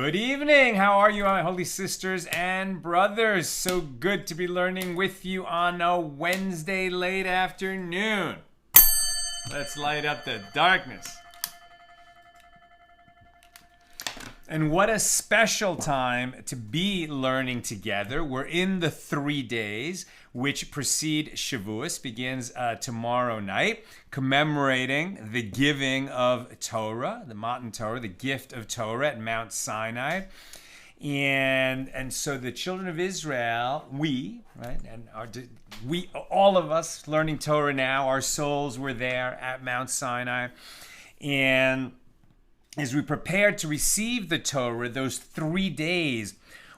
Good evening. How are you, my holy sisters and brothers? So good to be learning with you on a Wednesday late afternoon. Let's light up the darkness. And what a special time to be learning together. We're in the 3 days which precede Shavuos, begins tomorrow night, commemorating the giving of Torah, the Matan Torah, the gift of Torah at Mount Sinai. And so the children of Israel, we, right, and we, all of us learning Torah now, our souls were there at Mount Sinai. And as we prepared to receive the Torah, those 3 days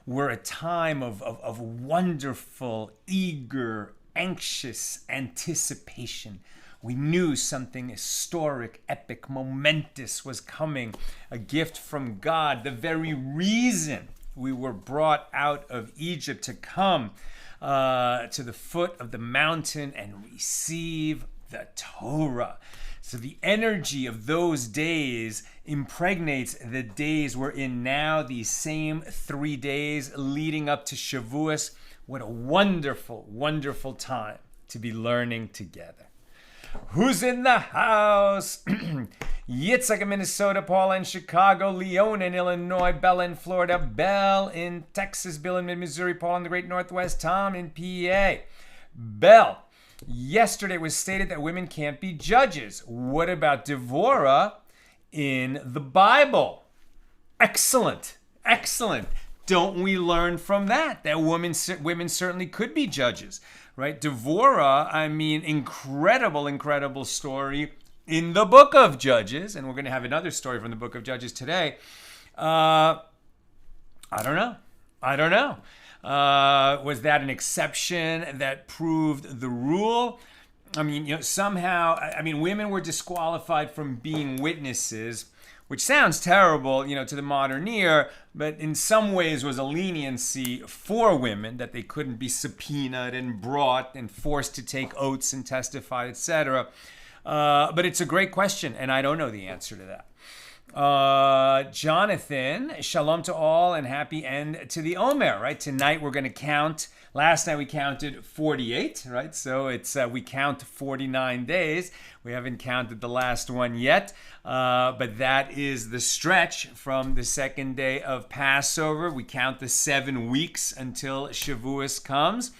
were a time of wonderful, eager, anxious anticipation. We knew something historic, epic, momentous was coming, a gift from God, the very reason we were brought out of Egypt to come to the foot of the mountain and receive the Torah. So the energy of those days impregnates the days we're in now, these same 3 days leading up to Shavuos. What a wonderful, wonderful time to be learning together. Who's in the house? Yitzhak in Minnesota, Paula in Chicago, Leona in Illinois, Bella in Florida, Belle in Texas, Bill in Mid-Missouri, Paul in the Great Northwest, Tom in PA. Belle. Yesterday it was stated that women can't be judges. What about Devorah in the Bible? Excellent, excellent. Don't we learn from that women certainly could be judges, right? Devorah, incredible story in the book of Judges, and we're going to have another story from the book of Judges today. I don't know. Was that an exception that proved the rule? Somehow, women were disqualified from being witnesses, which sounds terrible, to the modern ear, but in some ways was a leniency for women that they couldn't be subpoenaed and brought and forced to take oaths and testify, etc. But it's a great question, and I don't know the answer to that. Jonathan, shalom to all and happy end to the Omer, right? Tonight we're going to count. Last night we counted 48, right? So it's we count 49 days. We haven't counted the last one yet, but that is the stretch from the second day of Passover. We count the 7 weeks until Shavuos comes,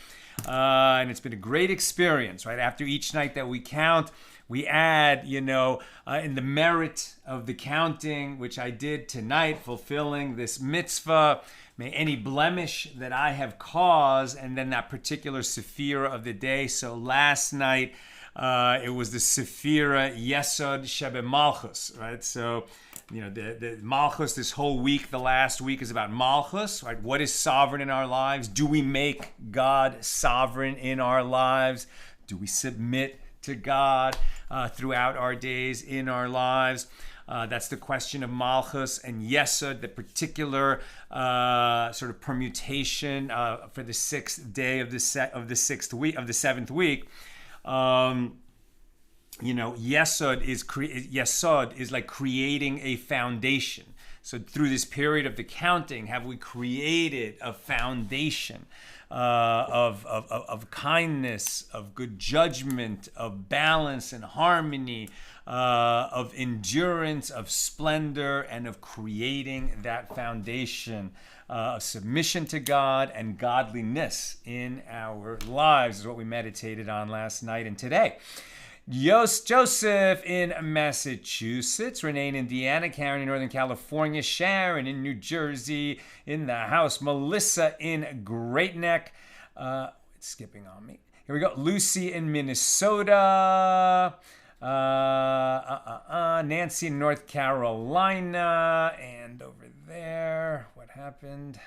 and it's been a great experience, right? After each night that we count, we add, in the merit of the counting, which I did tonight, fulfilling this mitzvah, may any blemish that I have caused, and then that particular sephira of the day. So last night, it was the sephira Yesod Shebe Malchus, right? So, the Malchus, this whole week, the last week is about Malchus, right? What is sovereign in our lives? Do we make God sovereign in our lives? Do we submit to God throughout our days in our lives? That's the question of Malchus and Yesod, the particular sort of permutation for the 6th day of the 7th week. Yesod is like creating a foundation. So through this period of the counting, have we created a foundation of kindness, of good judgment, of balance and harmony, of endurance, of splendor, and of creating that foundation of submission to God and godliness in our lives is what we meditated on last night and today. Joseph in Massachusetts, Renee in Indiana, Karen in Northern California, Sharon in New Jersey in the house, Melissa in Great Neck, it's skipping on me. Here we go. Lucy in Minnesota, Nancy in North Carolina, and over there, what happened?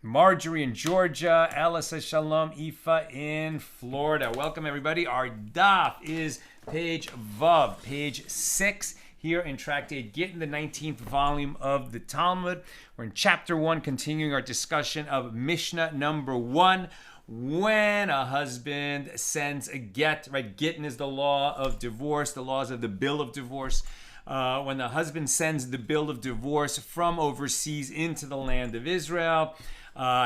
Marjorie in Georgia, Ella says shalom, Aoife in Florida. Welcome everybody. Our daf is page Vav, page 6 here in Tractate Gittin, the 19th volume of the Talmud. We're in chapter 1, continuing our discussion of Mishnah number 1. When a husband sends a get, right? Gittin is the law of divorce, the laws of the bill of divorce. when the husband sends the bill of divorce from overseas into the land of Israel,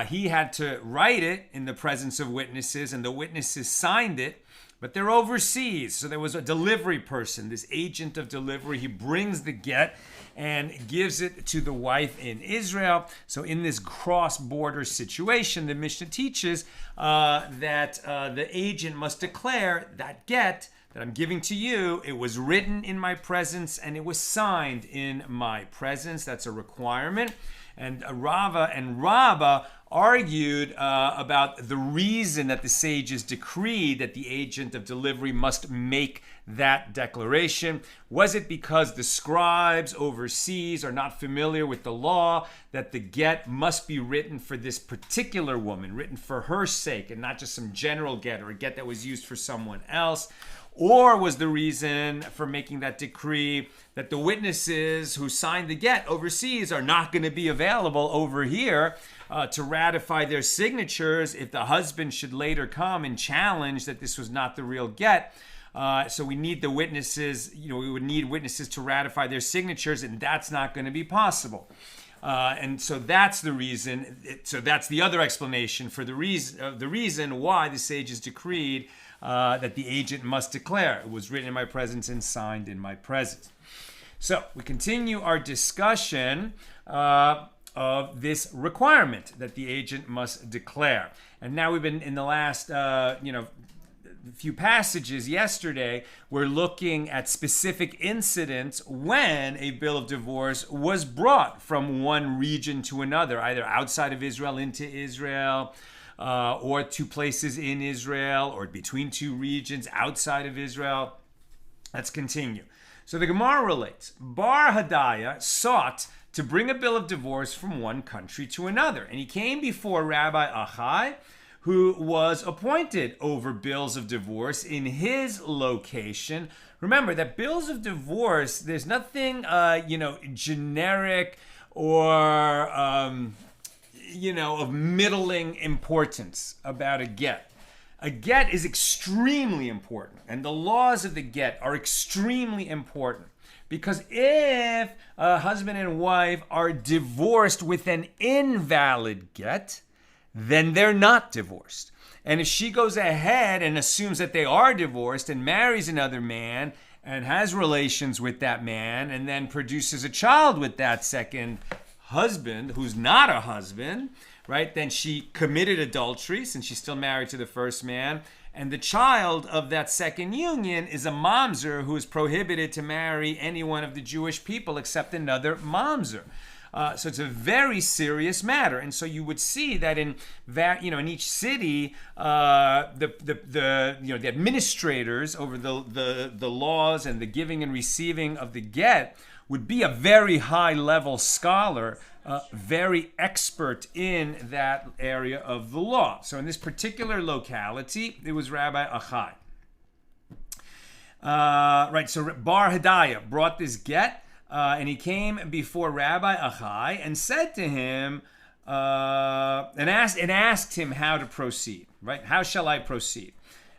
he had to write it in the presence of witnesses, and the witnesses signed it, but they're overseas. So there was a delivery person, this agent of delivery. He brings the get and gives it to the wife in Israel. So in this cross-border situation, the Mishnah teaches that the agent must declare that get that I'm giving to you, it was written in my presence and it was signed in my presence. That's a requirement. And Rava and Rabbah argued about the reason that the sages decreed that the agent of delivery must make that declaration. Was it because the scribes overseas are not familiar with the law that the get must be written for this particular woman, written for her sake, and not just some general get or a get that was used for someone else? Or was the reason for making that decree that the witnesses who signed the get overseas are not going to be available over here to ratify their signatures if the husband should later come and challenge that this was not the real get? So we need the witnesses, we would need witnesses to ratify their signatures, and that's not going to be possible. And so that's the reason. So that's the other explanation for the reason why the sages decreed that the agent must declare it was written in my presence and signed in my presence. So we continue our discussion of this requirement that the agent must declare. And now we've been in the last, few passages yesterday, we're looking at specific incidents when a bill of divorce was brought from one region to another, either outside of Israel into Israel, or two places in Israel, or between two regions outside of Israel. Let's continue. So the Gemara relates, Bar Hadaya sought to bring a bill of divorce from one country to another, and he came before Rabbi Achai, who was appointed over bills of divorce in his location. Remember that bills of divorce, there's nothing, generic or, of middling importance about a get. A get is extremely important, and the laws of the get are extremely important. Because if a husband and wife are divorced with an invalid get, then they're not divorced. And if she goes ahead and assumes that they are divorced and marries another man and has relations with that man and then produces a child with that second husband who's not a husband, right, then she committed adultery since she's still married to the first man. And the child of that second union is a mamzer who is prohibited to marry any one of the Jewish people except another mamzer. So it's a very serious matter, and so you would see that in each city, the administrators over the laws and the giving and receiving of the get would be a very high level scholar, very expert in that area of the law. So in this particular locality, it was Rabbi Achai. So Bar Hadaya brought this get. And he came before Rabbi Achai and said to him, and asked him how to proceed, right? How shall I proceed?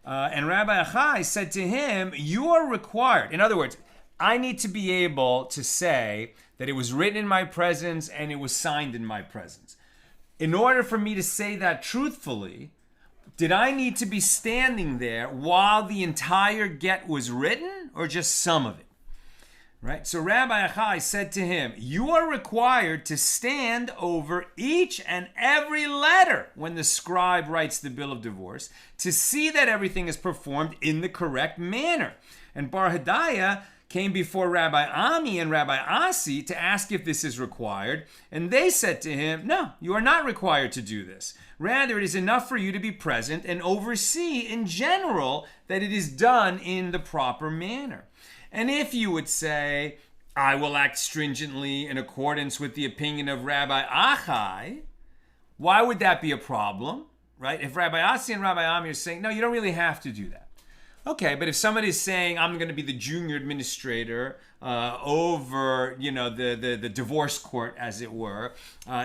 And Rabbi Achai said to him, you are required. In other words, I need to be able to say that it was written in my presence and it was signed in my presence. In order for me to say that truthfully, did I need to be standing there while the entire get was written or just some of it? Right? So Rabbi Achai said to him, you are required to stand over each and every letter when the scribe writes the bill of divorce to see that everything is performed in the correct manner. And Bar Hadaya came before Rabbi Ami and Rabbi Asi to ask if this is required. And they said to him, no, you are not required to do this. Rather, it is enough for you to be present and oversee in general that it is done in the proper manner. And if you would say, I will act stringently in accordance with the opinion of Rabbi Achai, why would that be a problem, right? If Rabbi Asi and Rabbi Ami are saying, no, you don't really have to do that. Okay, but if somebody is saying, I'm going to be the junior administrator over, the divorce court, as it were,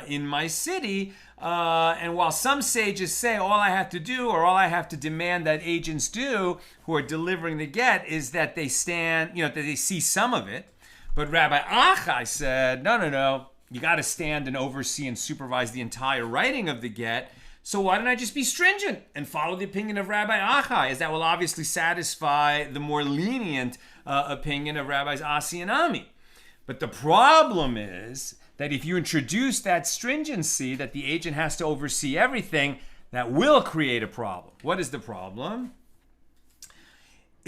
in my city, and while some sages say all I have to do or all I have to demand that agents do who are delivering the get is that they stand, that they see some of it, But Rabbi Achai said, no. You got to stand and oversee and supervise the entire writing of the get. So why don't I just be stringent and follow the opinion of Rabbi Achai, as that will obviously satisfy the more lenient opinion of Rabbis Asi and Ami. But the problem is that if you introduce that stringency that the agent has to oversee everything, that will create a problem. What is the problem?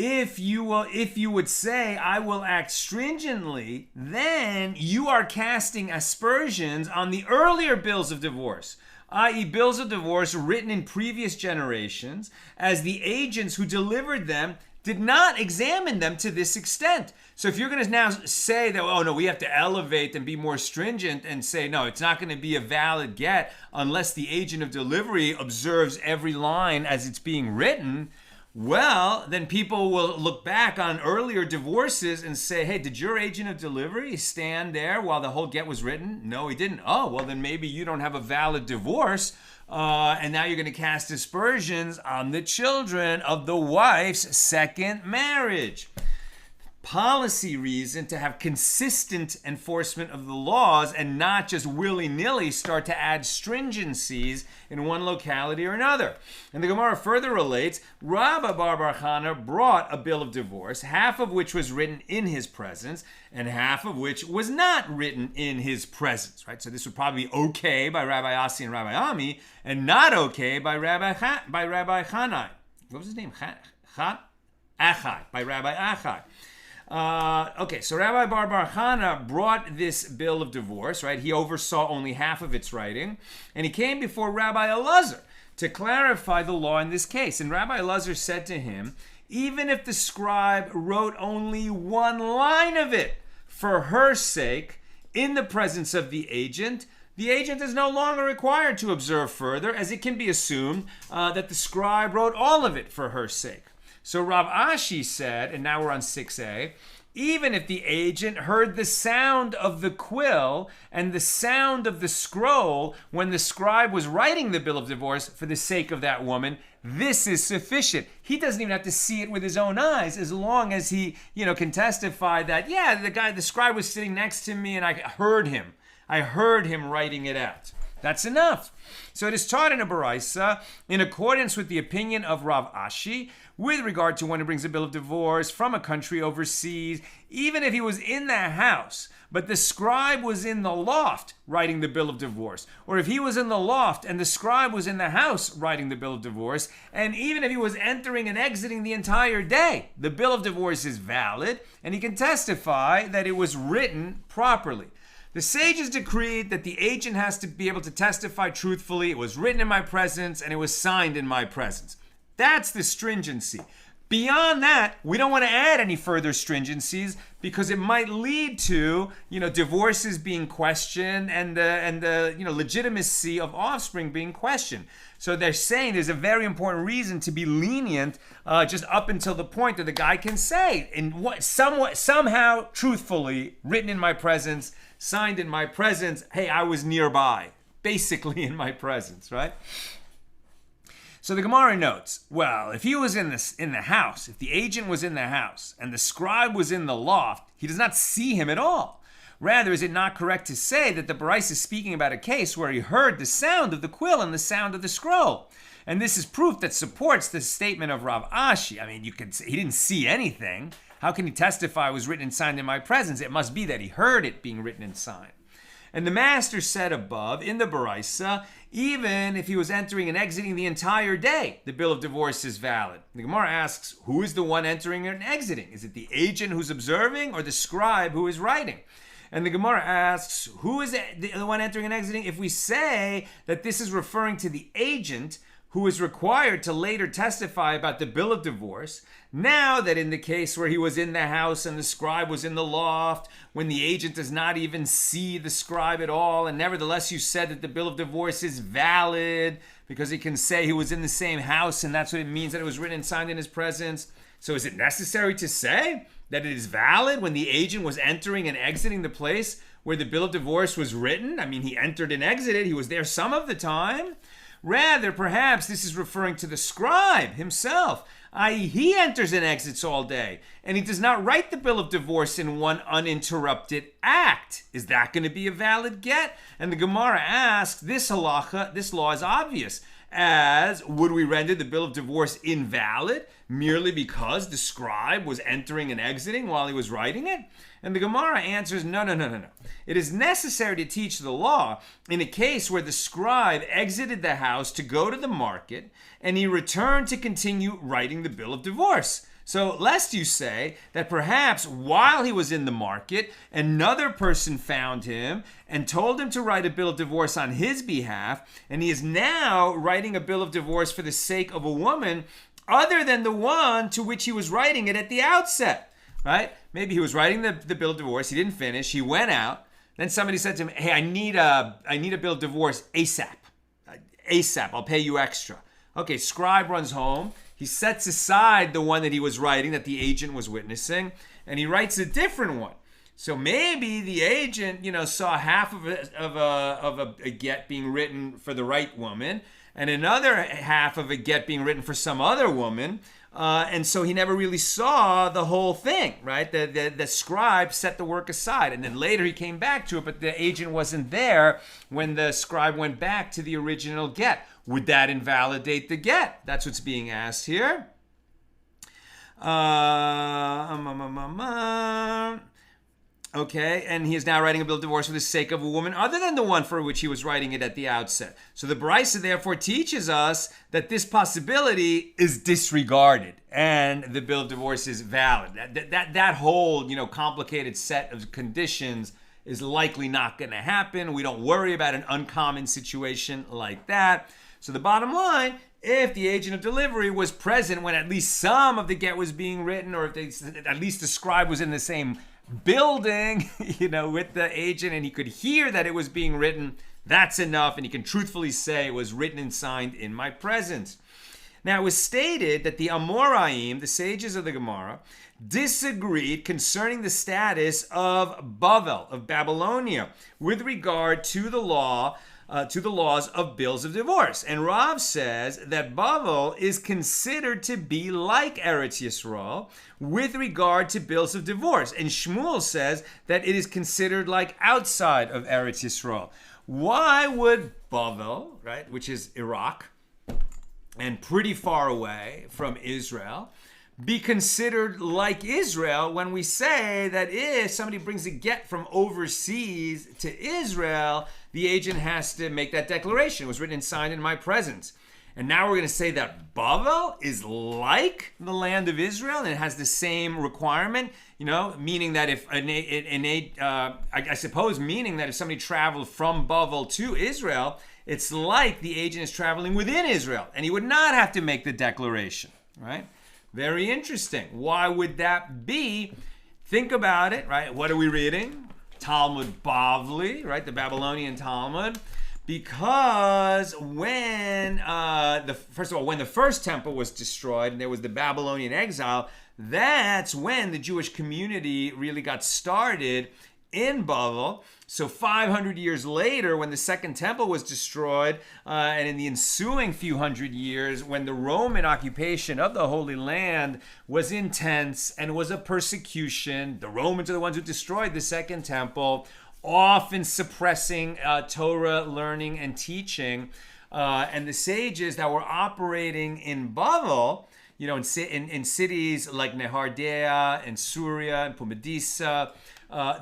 If you would say, I will act stringently, then you are casting aspersions on the earlier bills of divorce, i.e. bills of divorce written in previous generations, as the agents who delivered them did not examine them to this extent. So if you're going to now say that, oh no, we have to elevate and be more stringent and say, no, it's not going to be a valid get unless the agent of delivery observes every line as it's being written, well, then people will look back on earlier divorces and say, hey, did your agent of delivery stand there while the whole get was written? No, he didn't. Oh, well, then maybe you don't have a valid divorce. And now you're going to cast aspersions on the children of the wife's second marriage. Policy reason to have consistent enforcement of the laws and not just willy-nilly start to add stringencies in one locality or another. And the Gemara further relates, Rabba Bar Chana brought a bill of divorce, half of which was written in his presence and half of which was not written in his presence, right? So this would probably be okay by Rabbi Asi and Rabbi Ami and not okay by Rabbi Chanai. What was his name? Achai, by Rabbi Achai. Okay, so Rabbi Bar Chana brought this bill of divorce, right? He oversaw only half of its writing, and he came before Rabbi Elazar to clarify the law in this case. And Rabbi Elazar said to him, even if the scribe wrote only one line of it for her sake in the presence of the agent is no longer required to observe further, as it can be assumed that the scribe wrote all of it for her sake. So Rav Ashi said, and now we're on 6a, even if the agent heard the sound of the quill and the sound of the scroll when the scribe was writing the bill of divorce for the sake of that woman, this is sufficient. He doesn't even have to see it with his own eyes, as long as he, can testify that, the scribe was sitting next to me and I heard him. I heard him writing it out. That's enough. So it is taught in a Baraisa in accordance with the opinion of Rav Ashi with regard to when he brings a bill of divorce from a country overseas, even if he was in the house, but the scribe was in the loft writing the bill of divorce, or if he was in the loft and the scribe was in the house writing the bill of divorce, and even if he was entering and exiting the entire day, the bill of divorce is valid, and he can testify that it was written properly. The sages decreed that the agent has to be able to testify truthfully. It was written in my presence and it was signed in my presence. That's the stringency. Beyond that, we don't want to add any further stringencies because it might lead to, divorces being questioned and the legitimacy of offspring being questioned. So they're saying there's a very important reason to be lenient just up until the point that the guy can say, somehow truthfully, written in my presence, signed in my presence, hey, I was nearby, basically in my presence, right? So the Gemara notes, well, if he was in the house, if the agent was in the house and the scribe was in the loft, he does not see him at all. Rather, is it not correct to say that the Baraisa is speaking about a case where he heard the sound of the quill and the sound of the scroll? And this is proof that supports the statement of Rav Ashi. I mean, you could say he didn't see anything. How can he testify it was written and signed in my presence? It must be that he heard it being written and signed. And the master said above in the Baraisa, even if he was entering and exiting the entire day, the bill of divorce is valid. The Gemara asks, who is the one entering and exiting? Is it the agent who's observing or the scribe who is writing? And the Gemara asks, who is the one entering and exiting? If we say that this is referring to the agent who is required to later testify about the bill of divorce, now that in the case where he was in the house and the scribe was in the loft, when the agent does not even see the scribe at all, and nevertheless you said that the bill of divorce is valid because he can say he was in the same house and that's what it means that it was written and signed in his presence. So is it necessary to say that it is valid when the agent was entering and exiting the place where the bill of divorce was written? I mean, he entered and exited. He was there some of the time. Rather, perhaps this is referring to the scribe himself, i.e., he enters and exits all day, and he does not write the bill of divorce in one uninterrupted act. Is that going to be a valid get? And the Gemara asks, this halacha, this law is obvious, as would we render the bill of divorce invalid merely because the scribe was entering and exiting while he was writing it? And the Gemara answers, no. It is necessary to teach the law in a case where the scribe exited the house to go to the market and he returned to continue writing the bill of divorce. So lest you say that perhaps while he was in the market, another person found him and told him to write a bill of divorce on his behalf, and he is now writing a bill of divorce for the sake of a woman other than the one to which he was writing it at the outset, right? Maybe he was writing the bill of divorce, he didn't finish, he went out, then somebody said to him, hey, I need a bill of divorce ASAP. ASAP, I'll pay you extra. Okay, scribe runs home. He sets aside the one that he was writing, that the agent was witnessing, and he writes a different one. So maybe the agent, saw half of a get being written for the right woman, and another half of a get being written for some other woman, and so he never really saw the whole thing, right? The scribe set the work aside, and then later he came back to it, but the agent wasn't there when the scribe went back to the original get. Would that invalidate the get? That's what's being asked here. Okay, and he is now writing a bill of divorce for the sake of a woman other than the one for which he was writing it at the outset. So the Brisa therefore teaches us that this possibility is disregarded and the bill of divorce is valid. That whole, complicated set of conditions is likely not going to happen. We don't worry about an uncommon situation like that. So the bottom line, if the agent of delivery was present when at least some of the get was being written, or if at least the scribe was in the same building, with the agent, and he could hear that it was being written, that's enough, and he can truthfully say it was written and signed in my presence. Now, it was stated that the Amoraim, the sages of the Gemara, disagreed concerning the status of Bavel, of Babylonia, with regard to the laws of bills of divorce. And Rav says that Bavel is considered to be like Eretz Yisroel with regard to bills of divorce. And Shmuel says that it is considered like outside of Eretz Yisroel. Why would Bavel, right, which is Iraq, and pretty far away from Israel, be considered like Israel when we say that if somebody brings a get from overseas to Israel, the agent has to make that declaration. It was written and signed in my presence. And now we're going to say that Bavel is like the land of Israel and it has the same requirement, meaning that if meaning that if somebody traveled from Bavel to Israel, it's like the agent is traveling within Israel and he would not have to make the declaration, right? Very interesting. Why would that be? Think about it, right? What are we reading? Talmud Bavli, right? The Babylonian Talmud. Because when the first temple was destroyed and there was the Babylonian exile, that's when the Jewish community really got started in Bavel. So 500 years later, when the second temple was destroyed, and in the ensuing few hundred years, when the Roman occupation of the Holy Land was intense and was a persecution, the Romans are the ones who destroyed the second temple, often suppressing Torah learning and teaching. And the sages that were operating in Bavel, in cities like Nehardea and Surya and Pumbedisa,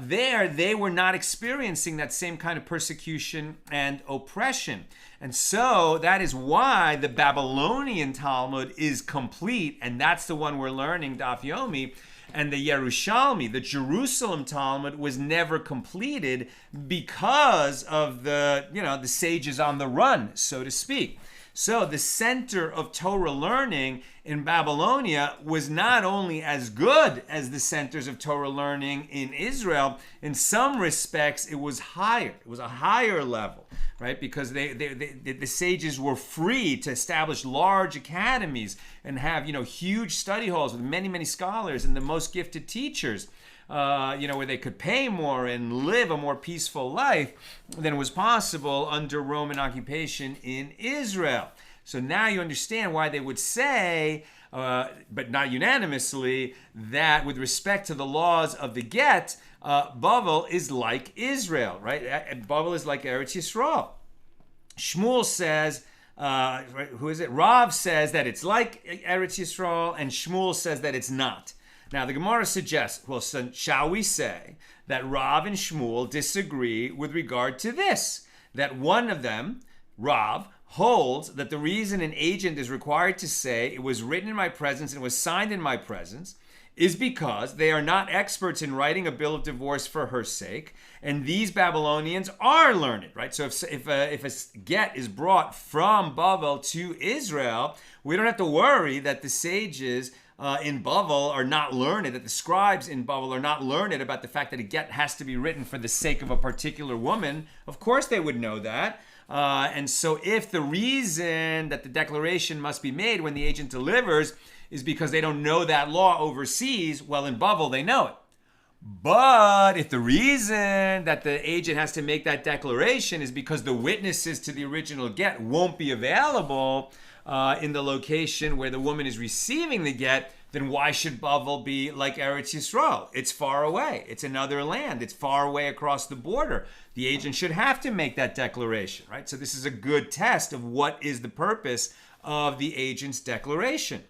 they were not experiencing that same kind of persecution and oppression. And so that is why the Babylonian Talmud is complete, and that's the one we're learning, Daf Yomi. And the Yerushalmi, the Jerusalem Talmud, was never completed because of the sages on the run, so to speak. So the center of Torah learning in Babylonia was not only as good as the centers of Torah learning in Israel. In some respects, it was higher. It was a higher level, right? Because the sages were free to establish large academies and have, huge study halls with many, many scholars and the most gifted teachers. where they could pay more and live a more peaceful life than was possible under Roman occupation in Israel. So now you understand why they would say, but not unanimously, that with respect to the laws of the get, Bavel is like Israel, right? Bavel is like Eretz Yisroel. Shmuel says, who is it? Rav says that it's like Eretz Yisroel, and Shmuel says that it's not. Now, the Gemara suggests, well, so shall we say that Rav and Shmuel disagree with regard to this? That one of them, Rav, holds that the reason an agent is required to say it was written in my presence and was signed in my presence is because they are not experts in writing a bill of divorce for her sake, and these Babylonians are learned, right? So if a get is brought from Bavel to Israel, we don't have to worry that the sages in Bavel are not learned, that the scribes in Bavel are not learned about the fact that a get has to be written for the sake of a particular woman. Of course they would know that. And so if the reason that the declaration must be made when the agent delivers is because they don't know that law overseas, well, in Bavel they know it. But if the reason that the agent has to make that declaration is because the witnesses to the original get won't be available in the location where the woman is receiving the get, then why should Bavel be like Eretz Yisroel? It's far away. It's another land. It's far away across the border. The agent should have to make that declaration, right? So this is a good test of what is the purpose of the agent's declaration.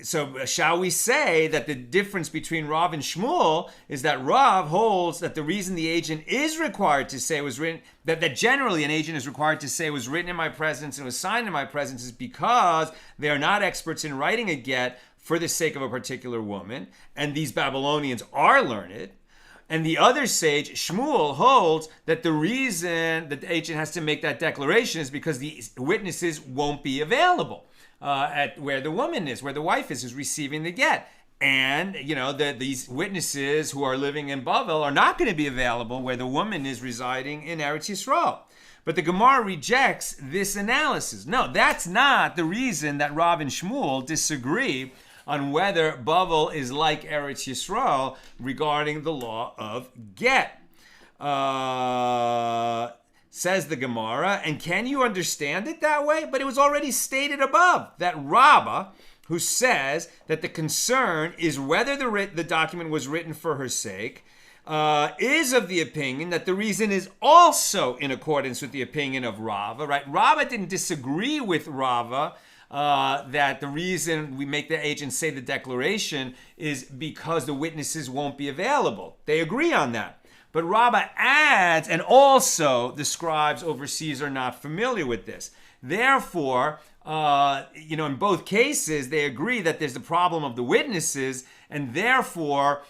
So shall we say that the difference between Rav and Shmuel is that Rav holds that the reason the agent is required to say it was written, that generally an agent is required to say it was written in my presence and was signed in my presence, is because they are not experts in writing a get for the sake of a particular woman, and these Babylonians are learned. And the other sage, Shmuel, holds that the reason that the agent has to make that declaration is because the witnesses won't be available at where the woman is, where the wife is who's receiving the get. And, these witnesses who are living in Bavel are not going to be available where the woman is residing in Eretz Yisroel. But the Gemara rejects this analysis. No, that's not the reason that Rav and Shmuel disagree on whether Bavel is like Eretz Yisroel regarding the law of get. Says the Gemara, and can you understand it that way? But it was already stated above that Rabbah, who says that the concern is whether the document was written for her sake, is of the opinion that the reason is also in accordance with the opinion of Rabbah, right? Rabbah didn't disagree with Rabbah that the reason we make the agent say the declaration is because the witnesses won't be available. They agree on that. But Rabbah adds, and also the scribes overseas are not familiar with this. Therefore, in both cases, they agree that there's the problem of the witnesses, and therefore,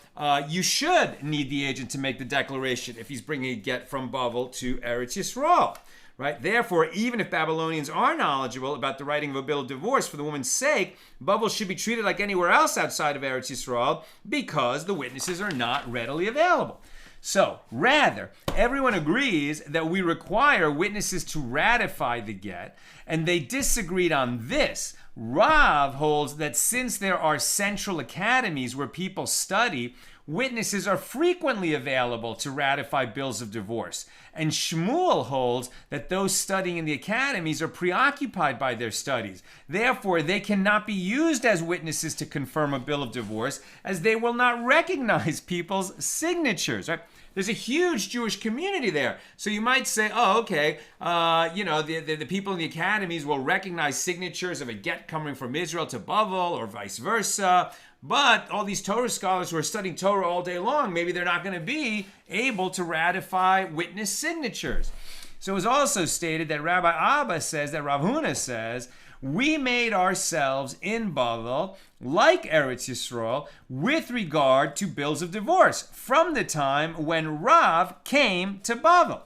you should need the agent to make the declaration if he's bringing a get from Bavel to Eretz Yisroel. Right? Therefore, even if Babylonians are knowledgeable about the writing of a bill of divorce for the woman's sake, Bavel should be treated like anywhere else outside of Eretz Yisroel because the witnesses are not readily available. So, rather, everyone agrees that we require witnesses to ratify the get, and they disagreed on this. Rav holds that since there are central academies where people study, witnesses are frequently available to ratify bills of divorce. And Shmuel holds that those studying in the academies are preoccupied by their studies. Therefore, they cannot be used as witnesses to confirm a bill of divorce, as they will not recognize people's signatures. Right? There's a huge Jewish community there. So you might say, oh, okay, the people in the academies will recognize signatures of a get coming from Israel to Bavel or vice versa. But all these Torah scholars who are studying Torah all day long, maybe they're not going to be able to ratify witness signatures. So it was also stated that Rabbi Abba says, that Rav Huna says, we made ourselves in Bavel like Eretz Yisroel with regard to bills of divorce from the time when Rav came to Bavel.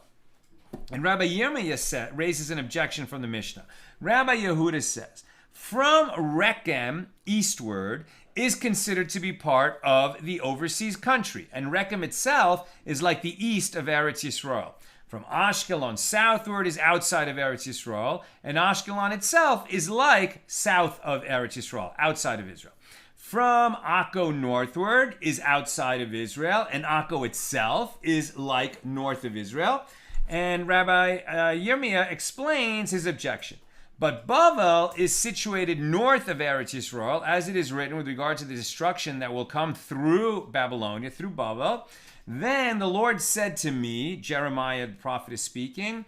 And Rabbi Yirmiyah raises an objection from the Mishnah. Rabbi Yehuda says, from Rechem eastward is considered to be part of the overseas country, and Rechem itself is like the east of Eretz Yisroel. From Ashkelon southward is outside of Eretz Yisroel, and Ashkelon itself is like south of Eretz Yisroel, outside of Israel. From Akko northward is outside of Israel, and Akko itself is like north of Israel. And Rabbi Yirmiyah explains his objection. But Bavel is situated north of Eretz Yisroel, as it is written with regard to the destruction that will come through Babylonia, through Bavel. Then the Lord said to me, Jeremiah the prophet is speaking,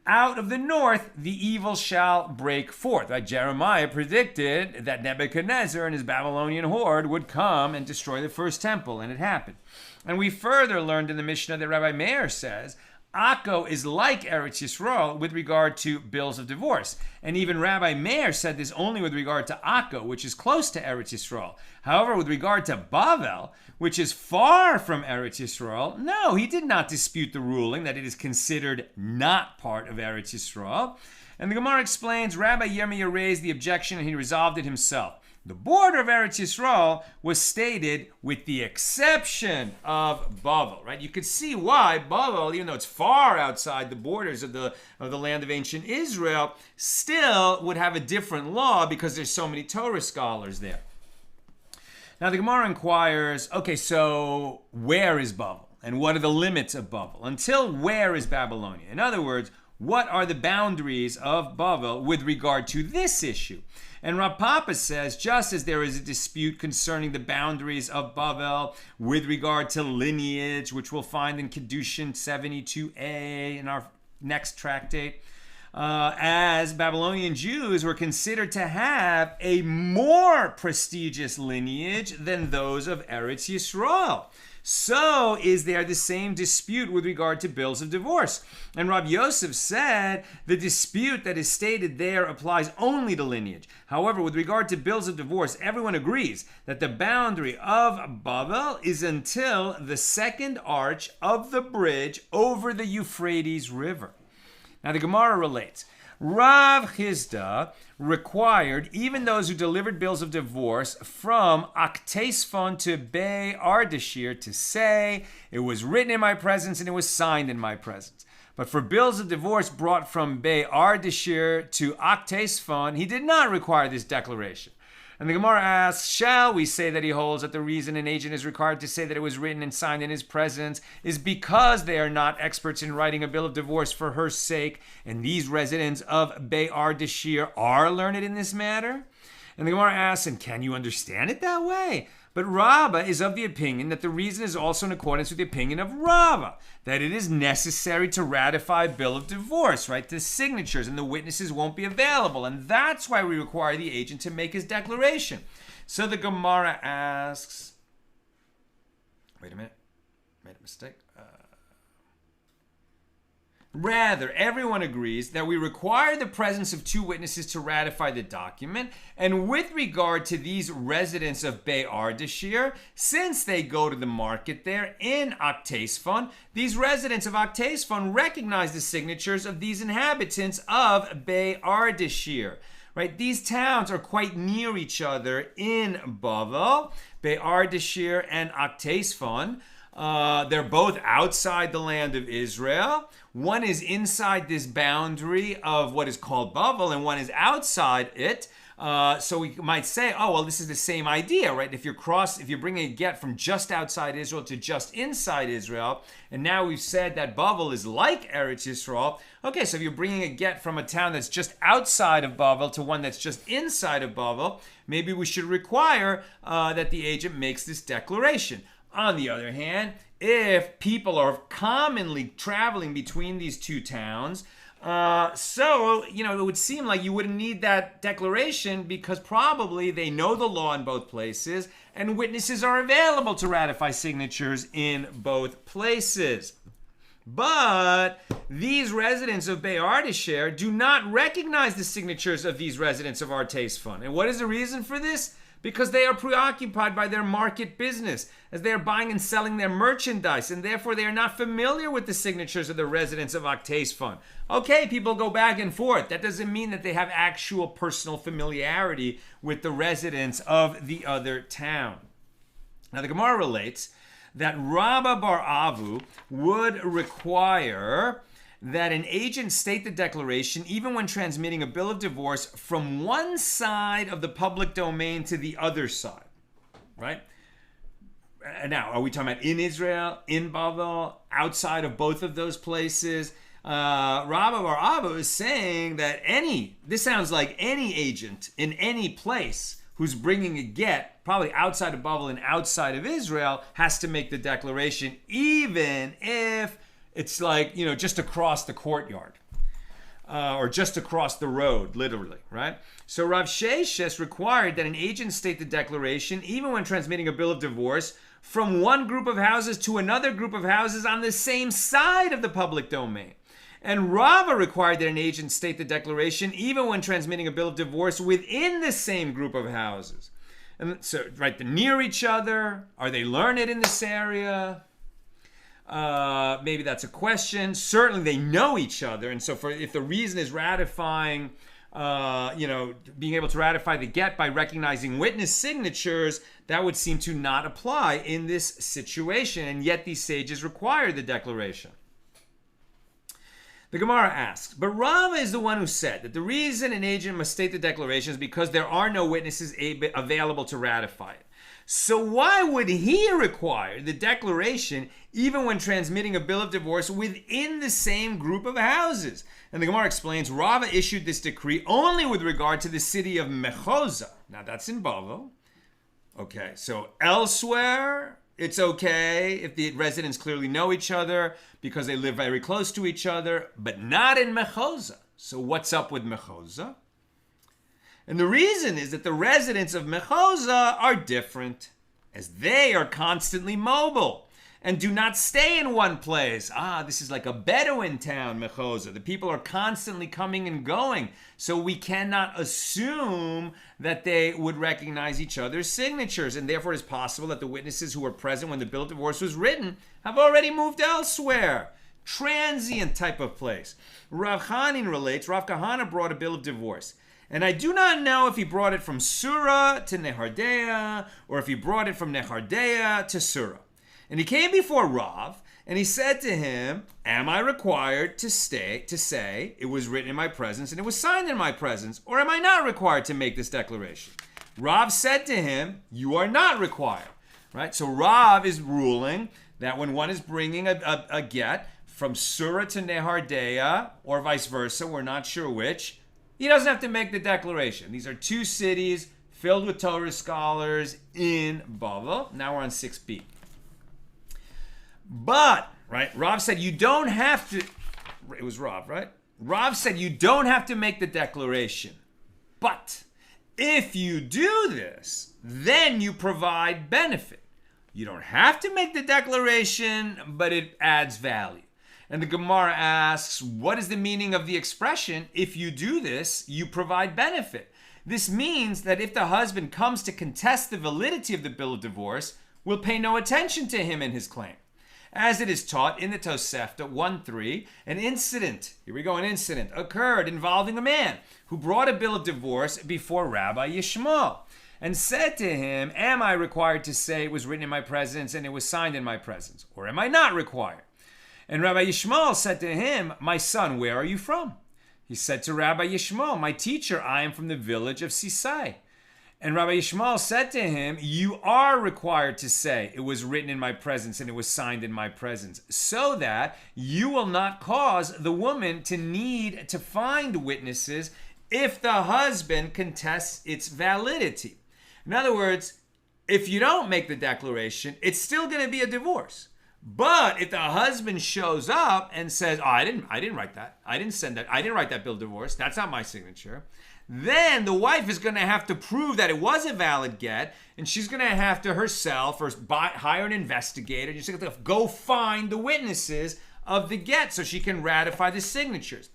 out of the north the evil shall break forth. Right? Jeremiah predicted that Nebuchadnezzar and his Babylonian horde would come and destroy the first temple, and it happened. And we further learned in the Mishna that Rabbi Meir says, Akko is like Eretz Yisroel with regard to bills of divorce. And even Rabbi Meir said this only with regard to Akko, which is close to Eretz Yisroel. However, with regard to Bavel, which is far from Eretz Yisroel, no, he did not dispute the ruling that it is considered not part of Eretz Yisroel. And the Gemara explains, Rabbi Yirmiyah raised the objection and he resolved it himself. The border of Eretz Yisroel was stated with the exception of Bavel, right? You could see why Bavel, even though it's far outside the borders of the land of ancient Israel, still would have a different law because there's so many Torah scholars there. Now the Gemara inquires, okay, so where is Bavel? And what are the limits of Bavel? Until where is Babylonia? In other words, what are the boundaries of Bavel with regard to this issue? And Rav Papa says, just as there is a dispute concerning the boundaries of Bavel with regard to lineage, which we'll find in Kedushin 72a in our next tractate, as Babylonian Jews were considered to have a more prestigious lineage than those of Eretz Yisroel. So is there the same dispute with regard to bills of divorce. And Rabbi Yosef said the dispute that is stated there applies only to lineage. However, with regard to bills of divorce, everyone agrees that the boundary of Bavel is until the second arch of the bridge over the Euphrates River. Now the Gemara relates, Rav Chisda required even those who delivered bills of divorce from Aktesphon to Bei Ardashir to say, it was written in my presence and it was signed in my presence. But for bills of divorce brought from Bei Ardashir to Aktesphon, he did not require this declaration. And the Gemara asks, shall we say that he holds that the reason an agent is required to say that it was written and signed in his presence is because they are not experts in writing a bill of divorce for her sake, and these residents of Bei Ardashir are learned in this matter? And the Gemara asks, and can you understand it that way? But Rabbah is of the opinion that the reason is also in accordance with the opinion of Rabbah, that it is necessary to ratify a bill of divorce, right? The signatures and the witnesses won't be available, and that's why we require the agent to make his declaration. So the Gemara asks, wait a minute, made a mistake. Rather, everyone agrees that we require the presence of two witnesses to ratify the document. And with regard to these residents of Bei Ardashir, since they go to the market there in Aktesphon, these residents of Aktesphon recognize the signatures of these inhabitants of Bei Ardashir. Right? These towns are quite near each other in Bavel, Bei Ardashir and Aktesphon. They're both outside the land of Israel. One is inside this boundary of what is called Bavel, and one is outside it. So we might say, oh, well, this is the same idea, right? If you're bringing a get from just outside Israel to just inside Israel, and now we've said that Bavel is like Eretz Yisroel. Okay, so if you're bringing a get from a town that's just outside of Bavel to one that's just inside of Bavel, maybe we should require that the agent makes this declaration. On the other hand, if people are commonly traveling between these two towns, it would seem like you wouldn't need that declaration because probably they know the law in both places and witnesses are available to ratify signatures in both places. But these residents of Bei Ardashir do not recognize the signatures of these residents of Aktesphon. And what is the reason for this? Because they are preoccupied by their market business, as they are buying and selling their merchandise, and therefore they are not familiar with the signatures of the residents of Aktesphon. Okay, people go back and forth. That doesn't mean that they have actual personal familiarity with the residents of the other town. Now the Gemara relates that Rabba bar Avu would require that an agent state the declaration even when transmitting a bill of divorce from one side of the public domain to the other side, right? Now, are we talking about in Israel, in Bavel, outside of both of those places? Rabba Bar Abba is saying that this sounds like any agent in any place who's bringing a get, probably outside of Bavel and outside of Israel, has to make the declaration, even if it's like, just across the courtyard. Or just across the road, literally, right? So Rav Sheshes required that an agent state the declaration, even when transmitting a bill of divorce, from one group of houses to another group of houses on the same side of the public domain. And Rava required that an agent state the declaration, even when transmitting a bill of divorce within the same group of houses. And so, right, they're near each other. Are they learned in this area? Maybe that's a question. Certainly they know each other. And so if the reason is ratifying, being able to ratify the get by recognizing witness signatures, that would seem to not apply in this situation. And yet these sages require the declaration. The Gemara asks, but Rava is the one who said that the reason an agent must state the declaration is because there are no witnesses available to ratify it. So why would he require the declaration even when transmitting a bill of divorce within the same group of houses? And the Gemara explains, Rava issued this decree only with regard to the city of Mechoza. Now that's in Bavel. Okay, so elsewhere, it's okay if the residents clearly know each other because they live very close to each other, but not in Mechoza. So what's up with Mechoza? And the reason is that the residents of Mechoza are different, as they are constantly mobile and do not stay in one place. This is like a Bedouin town, Mechoza. The people are constantly coming and going, so we cannot assume that they would recognize each other's signatures, and therefore it is possible that the witnesses who were present when the bill of divorce was written have already moved elsewhere. Transient type of place. Rav Chanin relates, Rav Kahana brought a bill of divorce. And I do not know if he brought it from Surah to Nehardea, or if he brought it from Nehardea to Surah. And he came before Rav, and he said to him, am I required to say it was written in my presence and it was signed in my presence, or am I not required to make this declaration? Rav said to him, you are not required. Right? So Rav is ruling that when one is bringing a get from Surah to Nehardea, or vice versa, we're not sure which, he doesn't have to make the declaration. These are two cities filled with Torah scholars in Bavel. Now we're on 6b. But, right, Rav said you don't have to, it was Rav, right? Rav said you don't have to make the declaration. But if you do this, then you provide benefit. You don't have to make the declaration, but it adds value. And the Gemara asks, what is the meaning of the expression, if you do this, you provide benefit? This means that if the husband comes to contest the validity of the bill of divorce, we'll pay no attention to him and his claim. As it is taught in the Tosefta 1.3, an incident occurred involving a man who brought a bill of divorce before Rabbi Yishmael and said to him, am I required to say it was written in my presence and it was signed in my presence, or am I not required? And Rabbi Yishmael said to him, my son, where are you from? He said to Rabbi Yishmael, my teacher, I am from the village of Sisai. And Rabbi Yishmael said to him, you are required to say it was written in my presence and it was signed in my presence, so that you will not cause the woman to need to find witnesses if the husband contests its validity. In other words, if you don't make the declaration, it's still going to be a divorce. But if the husband shows up and says, I didn't write that. I didn't send that. I didn't write that bill of divorce. That's not my signature. Then the wife is going to have to prove that it was a valid get, and she's going to have to herself or hire an investigator. She's going to have to go find the witnesses of the get so she can ratify the signatures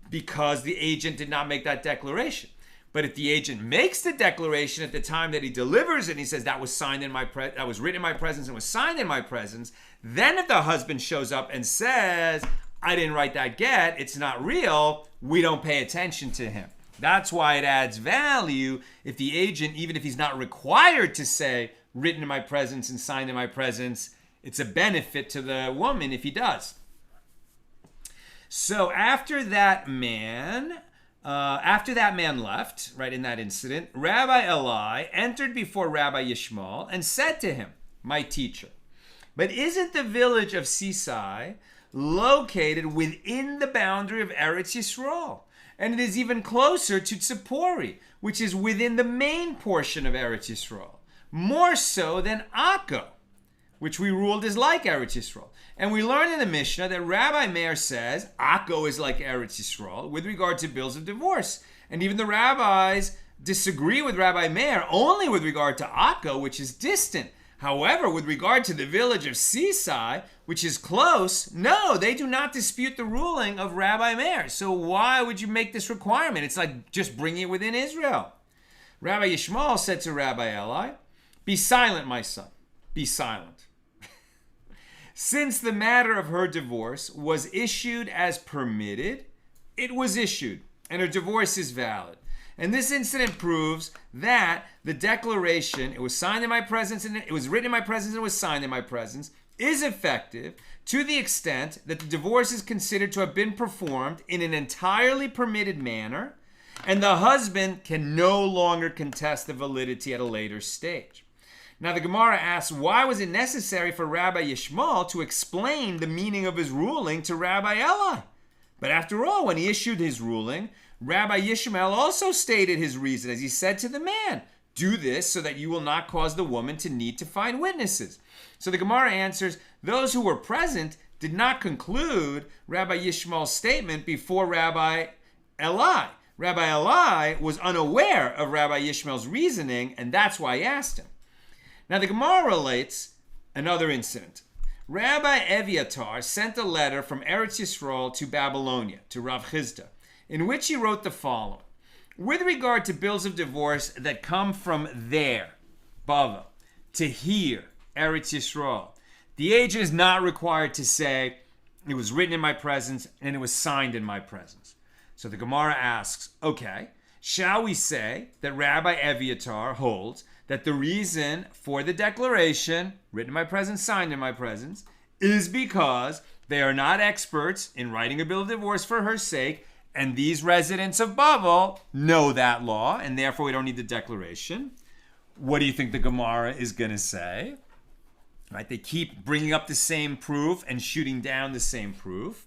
because the agent did not make that declaration. But if the agent makes the declaration at the time that he delivers it, and he says that was signed in that was written in my presence and was signed in my presence, then if the husband shows up and says, I didn't write that get, it's not real, we don't pay attention to him. That's why it adds value if the agent, even if he's not required to say written in my presence and signed in my presence, it's a benefit to the woman if he does. So after that man left, right, in that incident, Rabbi Eli entered before Rabbi Yishmael and said to him, my teacher, but isn't the village of Sisai located within the boundary of Eretz Yisroel? And it is even closer to Tzipori, which is within the main portion of Eretz Yisroel, more so than Akko, which we ruled is like Eretz Yisroel. And we learn in the Mishnah that Rabbi Meir says Akko is like Eretz Yisroel with regard to bills of divorce. And even the rabbis disagree with Rabbi Meir only with regard to Akko, which is distant. However, with regard to the village of Sisai, which is close, no, they do not dispute the ruling of Rabbi Meir. So why would you make this requirement? It's like just bringing it within Israel. Rabbi Yishmael said to Rabbi Eli, be silent, my son, be silent. Since the matter of her divorce was issued as permitted, it was issued, and her divorce is valid. And this incident proves that the declaration, it was signed in my presence, and it was written in my presence, and it was signed in my presence, is effective to the extent that the divorce is considered to have been performed in an entirely permitted manner, and the husband can no longer contest the validity at a later stage. Now the Gemara asks, why was it necessary for Rabbi Yishmael to explain the meaning of his ruling to Rabbi Eli? But after all, when he issued his ruling, Rabbi Yishmael also stated his reason, as he said to the man, do this so that you will not cause the woman to need to find witnesses. So the Gemara answers, those who were present did not conclude Rabbi Yishmael's statement before Rabbi Eli. Rabbi Eli was unaware of Rabbi Yishmael's reasoning, and that's why he asked him. Now the Gemara relates another incident. Rabbi Evyatar sent a letter from Eretz Yisroel to Babylonia, to Rav Chisda, in which he wrote the following. With regard to bills of divorce that come from there, Bavel, to here, Eretz Yisroel, the agent is not required to say, it was written in my presence and it was signed in my presence. So the Gemara asks, okay, shall we say that Rabbi Evyatar holds that the reason for the declaration, written in my presence, signed in my presence, is because they are not experts in writing a bill of divorce for her sake, and these residents of Bavel know that law, and therefore we don't need the declaration? What do you think the Gemara is going to say? Right? They keep bringing up the same proof and shooting down the same proof.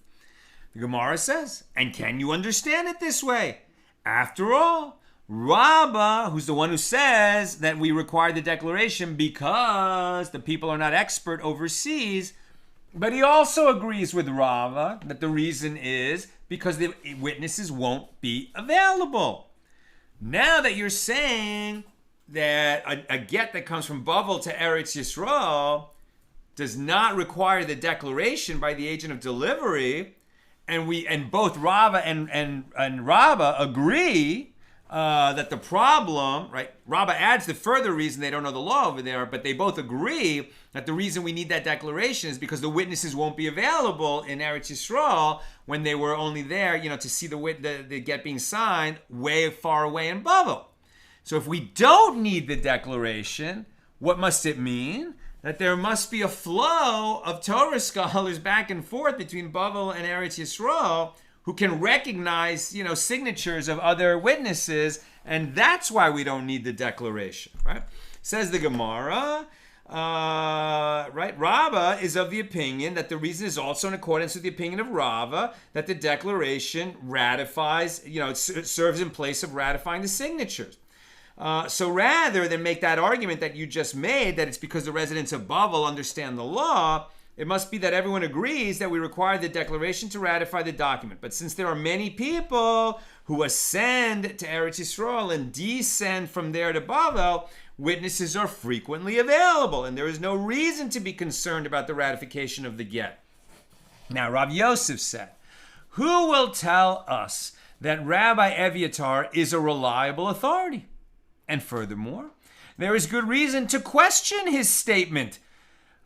The Gemara says, and can you understand it this way? After all, Rabbah, who's the one who says that we require the declaration because the people are not expert overseas, but he also agrees with Rabbah that the reason is because the witnesses won't be available. Now that you're saying that a get that comes from Bavel to Eretz Yisroel does not require the declaration by the agent of delivery, and both Rabbah and Rabbah agree that the problem, right? Rabbah adds the further reason they don't know the law over there, but they both agree that the reason we need that declaration is because the witnesses won't be available in Eretz Yisroel when they were only there, to see the get being signed way far away in Bavel. So if we don't need the declaration, what must it mean? That there must be a flow of Torah scholars back and forth between Bavel and Eretz Yisroel who can recognize, signatures of other witnesses, and that's why we don't need the declaration, right? Says the Gemara, right? Rabbah is of the opinion that the reason is also in accordance with the opinion of Rabbah that the declaration ratifies, it serves in place of ratifying the signatures. So rather than make that argument that you just made, that it's because the residents of Bavel understand the law, it must be that everyone agrees that we require the declaration to ratify the document. But since there are many people who ascend to Eretz Yisroel and descend from there to Bavel, witnesses are frequently available, and there is no reason to be concerned about the ratification of the get. Now, Rav Yosef said, who will tell us that Rabbi Evyatar is a reliable authority? And furthermore, there is good reason to question his statement.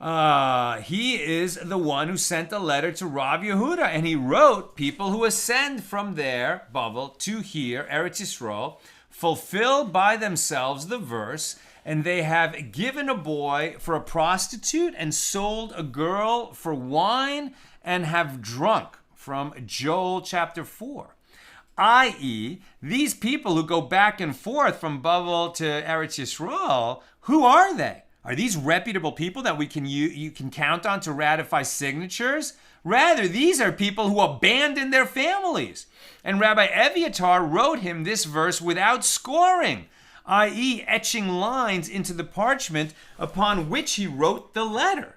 He is the one who sent a letter to Rav Yehuda, and he wrote, people who ascend from there, Bavel, to here, Eretz Yisroel, fulfill by themselves the verse, and they have given a boy for a prostitute and sold a girl for wine and have drunk from Joel chapter 4. I.e., these people who go back and forth from Bavel to Eretz Yisroel, who are they? Are these reputable people that you can count on to ratify signatures? Rather, these are people who abandoned their families. And Rabbi Evyatar wrote him this verse without scoring, i.e., etching lines into the parchment upon which he wrote the letter.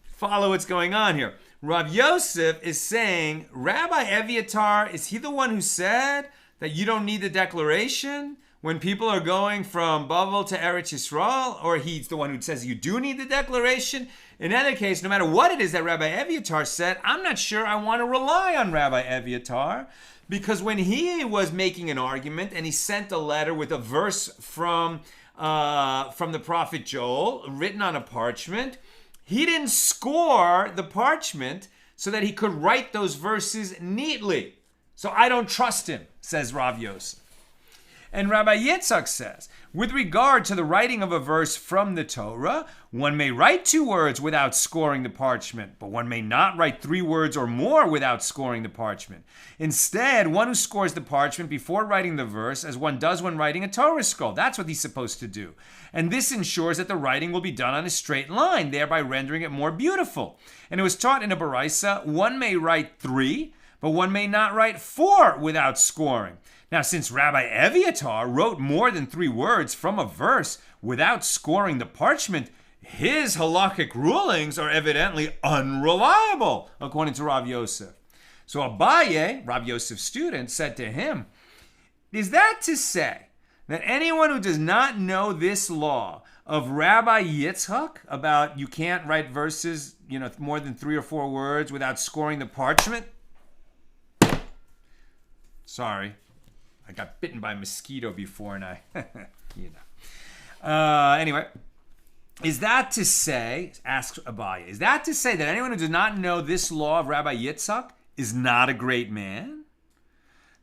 Follow what's going on here. Rav Yosef is saying, Rabbi Evyatar, is he the one who said that you don't need the declaration when people are going from Bavel to Eretz Yisroel? Or he's the one who says you do need the declaration? In either case, no matter what it is that Rabbi Evyatar said, I'm not sure I want to rely on Rabbi Evyatar, because when he was making an argument and he sent a letter with a verse from the prophet Joel written on a parchment, he didn't score the parchment so that he could write those verses neatly. So I don't trust him, says Rav Yosef. And Rabbi Yitzchak says, with regard to the writing of a verse from the Torah, one may write 2 words without scoring the parchment, but one may not write 3 words or more without scoring the parchment. Instead, one who scores the parchment before writing the verse, as one does when writing a Torah scroll. That's what he's supposed to do. And this ensures that the writing will be done on a straight line, thereby rendering it more beautiful. And it was taught in a Baraisa, one may write 3, but one may not write 4 without scoring. Now, since Rabbi Evyatar wrote more than 3 words from a verse without scoring the parchment, his halakhic rulings are evidently unreliable, according to Rav Yosef. So Abaye, Rav Yosef's student, said to him, is that to say that anyone who does not know this law of Rabbi Yitzchak about you can't write verses, more than 3 or 4 words without scoring the parchment? Sorry. I got bitten by a mosquito before and anyway, is that to say, asks Abaye, is that to say that anyone who does not know this law of Rabbi Yitzchak is not a great man?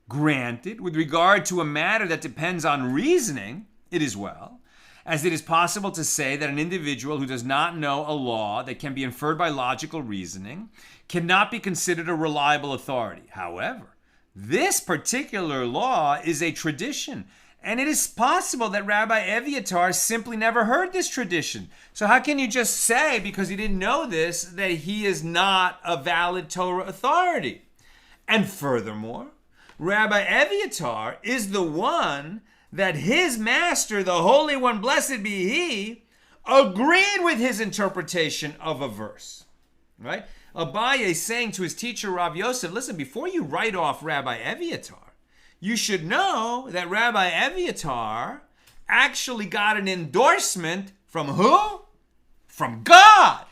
Granted, with regard to a matter that depends on reasoning, it is well, as it is possible to say that an individual who does not know a law that can be inferred by logical reasoning cannot be considered a reliable authority. However, this particular law is a tradition, and it is possible that Rabbi Evyatar simply never heard this tradition. So how can you just say, because he didn't know this, that he is not a valid Torah authority? And furthermore, Rabbi Evyatar is the one that his master, the Holy One, blessed be he, agreed with his interpretation of a verse, right? Abaye is saying to his teacher Rav Yosef, listen, before you write off Rabbi Evyatar, you should know that Rabbi Evyatar actually got an endorsement from who? From God.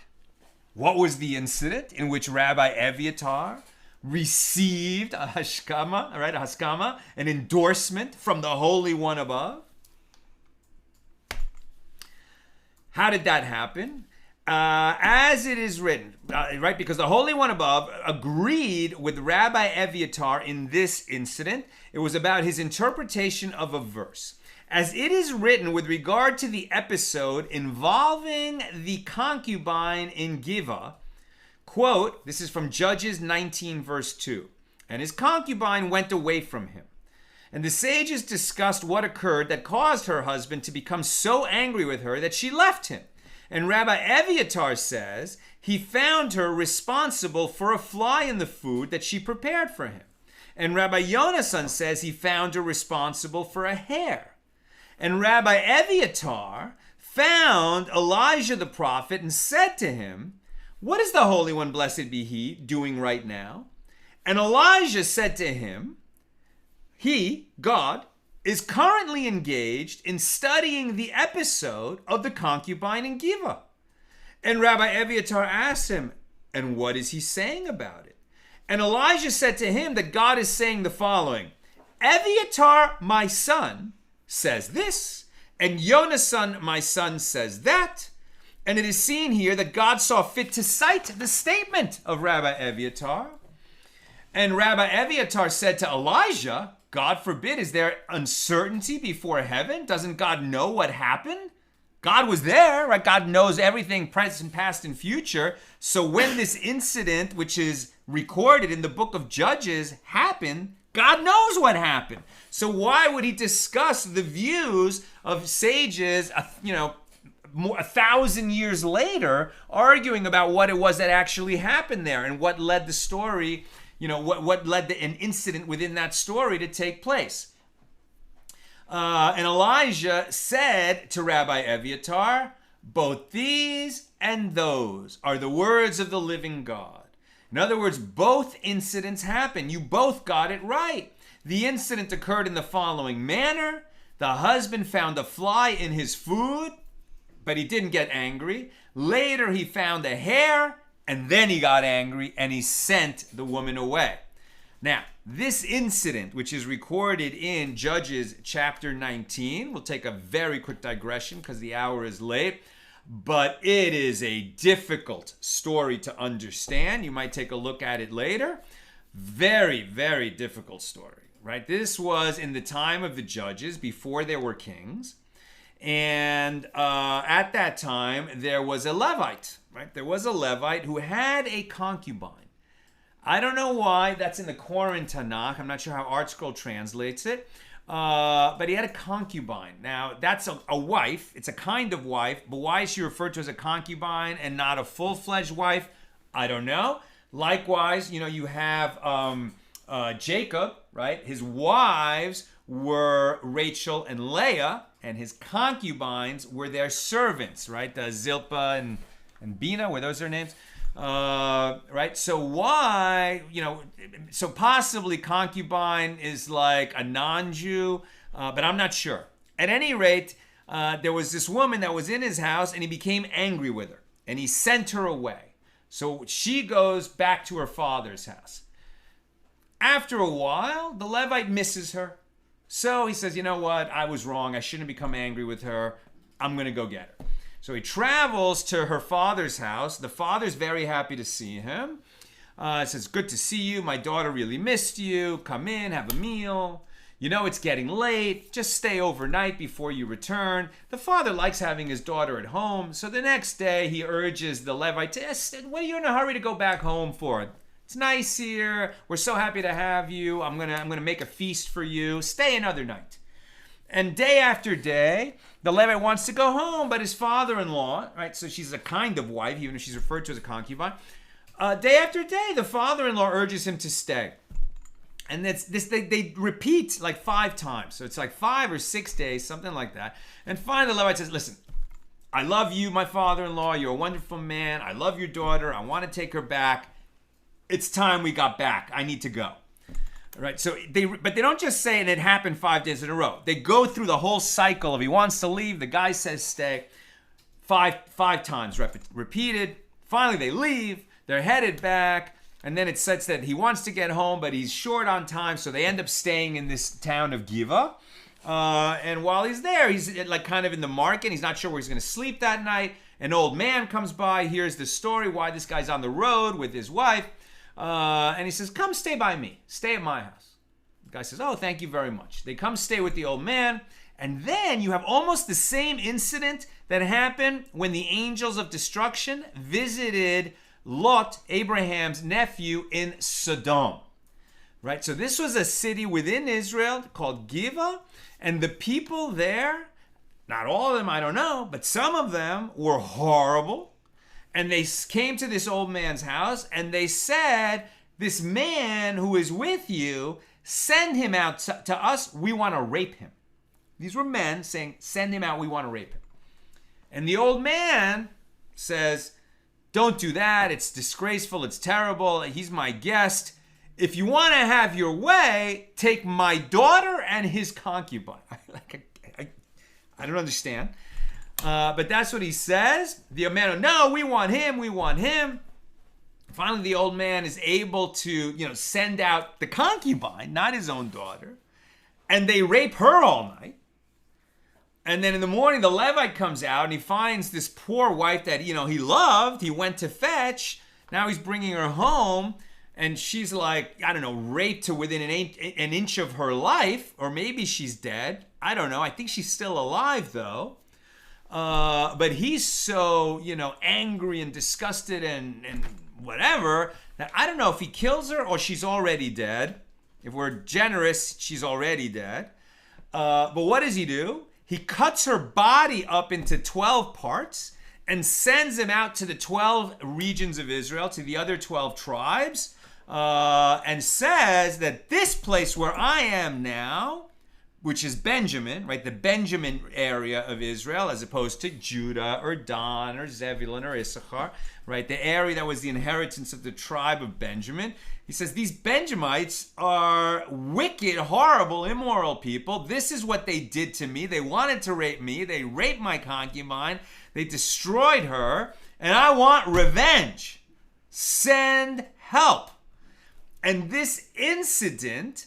What was the incident in which Rabbi Evyatar received a haskama, right? A haskama, an endorsement from the Holy One above? How did that happen? As it is written, right? Because the Holy One above agreed with Rabbi Evyatar in this incident. It was about his interpretation of a verse. As it is written with regard to the episode involving the concubine in Giva, quote, this is from Judges 19 verse 2, and his concubine went away from him. And the sages discussed what occurred that caused her husband to become so angry with her that she left him. And Rabbi Evyatar says he found her responsible for a fly in the food that she prepared for him. And Rabbi Yonasan says he found her responsible for a hair. And Rabbi Evyatar found Elijah the prophet and said to him, what is the Holy One, blessed be he, doing right now? And Elijah said to him, he, God, is currently engaged in studying the episode of the concubine in Giva. And Rabbi Evyatar asked him, and what is he saying about it? And Elijah said to him that God is saying the following, Evyatar, my son, says this, and Yonasan, my son, says that. And it is seen here that God saw fit to cite the statement of Rabbi Evyatar. And Rabbi Evyatar said to Elijah, God forbid, is there uncertainty before heaven? Doesn't God know what happened? God was there, right? God knows everything, present, past, and future. So when this incident, which is recorded in the book of Judges, happened, God knows what happened. So why would he discuss the views of sages, 1,000 years later, arguing about what it was that actually happened there and what led the story, what led an incident within that story to take place? And Elijah said to Rabbi Evyatar, both these and those are the words of the living God. In other words, both incidents happened. You both got it right. The incident occurred in the following manner. The husband found a fly in his food, but he didn't get angry. Later, he found a hair, and then he got angry, and he sent the woman away. Now, this incident, which is recorded in Judges chapter 19, we'll take a very quick digression because the hour is late, but it is a difficult story to understand. You might take a look at it later. Very, very difficult story, right? This was in the time of the judges, before there were kings. And at that time, there was a Levite, right? There was a Levite who had a concubine. I don't know why that's in the Koran Tanakh. I'm not sure how ArtScroll translates it. But he had a concubine. Now, that's a wife. It's a kind of wife. But why is she referred to as a concubine and not a full-fledged wife? I don't know. Likewise, you have Jacob, right? His wives were Rachel and Leah, and his concubines were their servants, right? The Zilpah and Bina, were those their names? Right? So why, so possibly concubine is like a non-Jew, but I'm not sure. At any rate, there was this woman that was in his house, and he became angry with her, and he sent her away. So she goes back to her father's house. After a while, the Levite misses her. So he says, you know what? I was wrong. I shouldn't become angry with her. I'm going to go get her. So he travels to her father's house. The father's very happy to see him. Says, good to see you. My daughter really missed you. Come in, have a meal. It's getting late. Just stay overnight before you return. The father likes having his daughter at home. So the next day he urges the Levite, what are you in a hurry to go back home for? It's nice here. We're so happy to have you. I'm gonna make a feast for you. Stay another night. And day after day, the Levite wants to go home, but his father-in-law, right? So she's a kind of wife, even if she's referred to as a concubine. Day after day, the father-in-law urges him to stay. And they repeat like 5 times. So it's like 5 or 6 days, something like that. And finally, the Levite says, listen, I love you, my father-in-law. You're a wonderful man. I love your daughter. I want to take her back. It's time we got back. I need to go. Right, so they don't just say, and it happened 5 days in a row. They go through the whole cycle of he wants to leave, the guy says stay. Five times repeated. Finally, they leave. They're headed back, and then it says that he wants to get home, but he's short on time, so they end up staying in this town of Giva. And while he's there, he's like kind of in the market. He's not sure where he's going to sleep that night. An old man comes by, hears the story, why this guy's on the road with his wife. And he says, come stay by me. Stay at my house. The guy says, oh, thank you very much. They come stay with the old man. And then you have almost the same incident that happened when the angels of destruction visited Lot, Abraham's nephew, in Sodom. Right? So this was a city within Israel called Giva. And the people there, not all of them, I don't know, but some of them were horrible. And they came to this old man's house and they said, this man who is with you, send him out to us. We want to rape him. These were men saying, send him out. We want to rape him. And the old man says, don't do that. It's disgraceful. It's terrible. He's my guest. If you want to have your way, take my daughter and his concubine. I don't understand. But that's what he says. The man, no, we want him. We want him. Finally, the old man is able to, send out the concubine, not his own daughter. And they rape her all night. And then in the morning, the Levite comes out and he finds this poor wife that, he loved. He went to fetch. Now he's bringing her home. And she's like, I don't know, raped to within an inch of her life. Or maybe she's dead. I don't know. I think she's still alive, though. But he's so, angry and disgusted and whatever, that I don't know if he kills her or she's already dead. If we're generous, she's already dead. But what does he do? He cuts her body up into 12 parts and sends him out to the 12 regions of Israel, to the other 12 tribes, and says that this place where I am now, which is Benjamin, right? The Benjamin area of Israel, as opposed to Judah or Dan or Zebulun or Issachar, right? The area that was the inheritance of the tribe of Benjamin. He says, these Benjamites are wicked, horrible, immoral people. This is what they did to me. They wanted to rape me. They raped my concubine. They destroyed her. And I want revenge. Send help. And this incident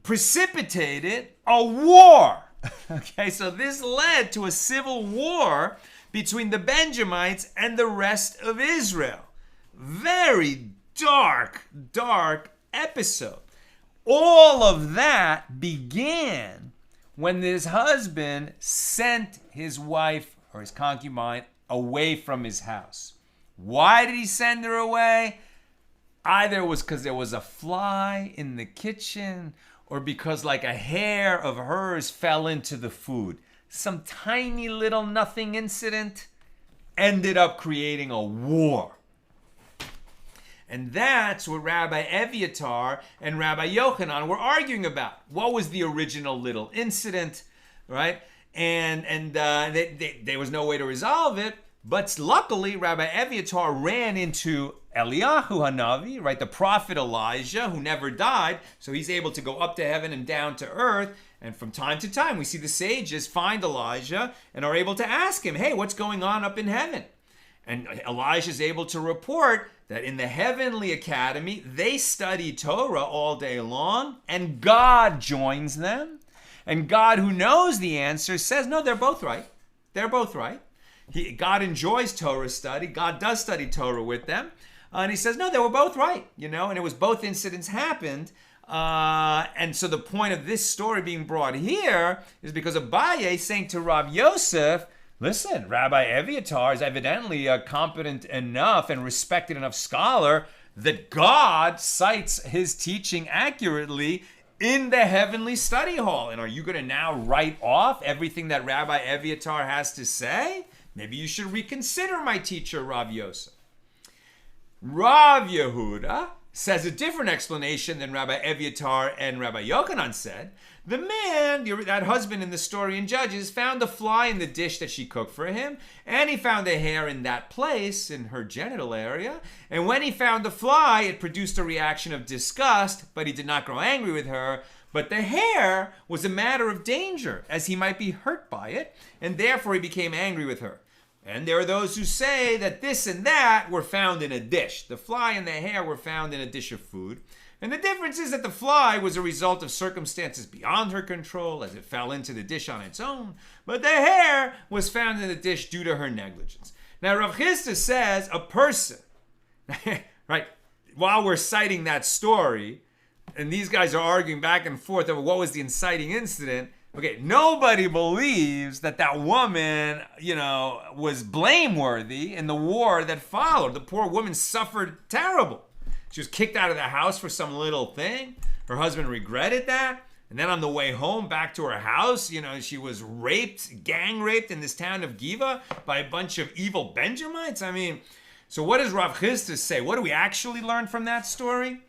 precipitated a war. Okay, so this led to a civil war between the Benjamites and the rest of Israel. Very dark episode. All of that began when this husband sent his wife or his concubine away from his house. Why did he send her away? Either it was because there was a fly in the kitchen, or because like a hair of hers fell into the food. Some tiny little nothing incident ended up creating a war. And that's what Rabbi Evyatar and Rabbi Yochanan were arguing about. What was the original little incident, right? And there was no way to resolve it. But luckily, Rabbi Evyatar ran into Eliyahu Hanavi, right, the prophet Elijah, who never died. So he's able to go up to heaven and down to earth. And from time to time, we see the sages find Elijah and are able to ask him, hey, what's going on up in heaven? And Elijah is able to report that in the heavenly academy, they study Torah all day long, and God joins them. And God, who knows the answer, says, no, they're both right. They're both right. God enjoys Torah study. God does study Torah with them. And he says, no, they were both right, and it was both incidents happened. And so the point of this story being brought here is because Abaye saying to Rav Yosef, listen, Rabbi Evyatar is evidently a competent enough and respected enough scholar that God cites his teaching accurately in the heavenly study hall. And are you going to now write off everything that Rabbi Evyatar has to say? Maybe you should reconsider my teacher, Rav Yosef. Rav Yehuda says a different explanation than Rabbi Evyatar and Rabbi Yochanan said. The man, that husband in the story in Judges, found a fly in the dish that she cooked for him, and he found a hair in that place, in her genital area. And when he found the fly, it produced a reaction of disgust, but he did not grow angry with her. But the hair was a matter of danger, as he might be hurt by it, and therefore he became angry with her. And there are those who say that this and that were found in a dish. The fly and the hair were found in a dish of food. And the difference is that the fly was a result of circumstances beyond her control, as it fell into the dish on its own. But the hair was found in the dish due to her negligence. Now, Rav Chisda says a person, right, while we're citing that story, and these guys are arguing back and forth over what was the inciting incident, okay, nobody believes that woman, was blameworthy in the war that followed. The poor woman suffered terrible. She was kicked out of the house for some little thing. Her husband regretted that. And then on the way home back to her house, she was raped, gang raped in this town of Giva by a bunch of evil Benjamites. I mean, so what does Rav Chisda say? What do we actually learn from that story?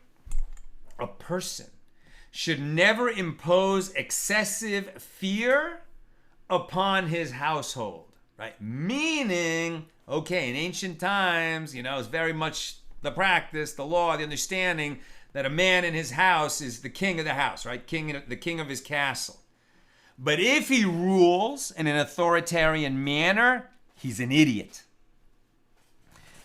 A person should never impose excessive fear upon his household, right? Meaning, okay, in ancient times, it's very much the practice, the law, the understanding that a man in his house is the king of the house, right? The king of his castle. But if he rules in an authoritarian manner, he's an idiot.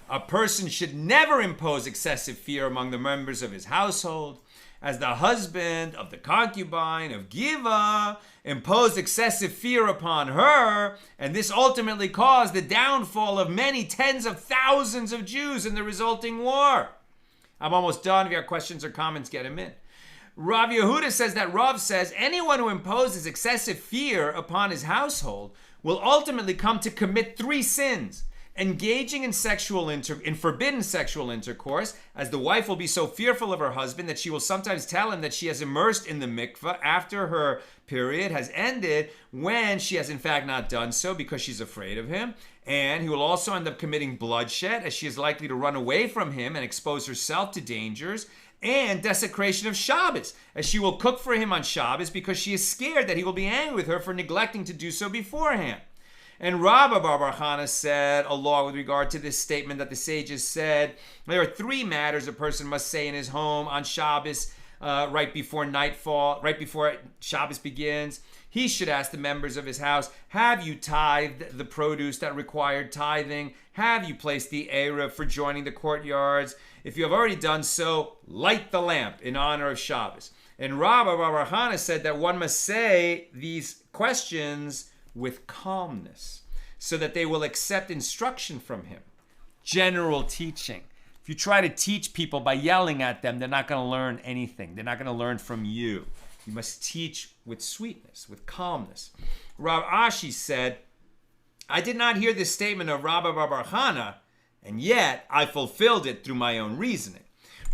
A person should never impose excessive fear among the members of his household, as the husband of the concubine of Giva imposed excessive fear upon her, and this ultimately caused the downfall of many tens of thousands of Jews in the resulting war. I'm almost done. If you have questions or comments, get them in. Rav Yehuda says that Rav says anyone who imposes excessive fear upon his household will ultimately come to commit 3 sins. Engaging in forbidden sexual intercourse, as the wife will be so fearful of her husband that she will sometimes tell him that she has immersed in the mikveh after her period has ended, when she has in fact not done so because she's afraid of him. And he will also end up committing bloodshed, as she is likely to run away from him and expose herself to dangers. And desecration of Shabbos, as she will cook for him on Shabbos because she is scared that he will be angry with her for neglecting to do so beforehand. And Rabba Bar Chana said, along with regard to this statement that the sages said, there are 3 matters a person must say in his home on Shabbos, right before nightfall, right before Shabbos begins. He should ask the members of his house, have you tithed the produce that required tithing? Have you placed the Erev for joining the courtyards? If you have already done so, light the lamp in honor of Shabbos. And Rabba Bar Chana said that one must say these questions with calmness, so that they will accept instruction from him. General teaching. If you try to teach people by yelling at them, they're not going to learn anything. They're not going to learn from you. You must teach with sweetness, with calmness. Rav Ashi said, I did not hear this statement of Rabba Bar Chana, and yet I fulfilled it through my own reasoning.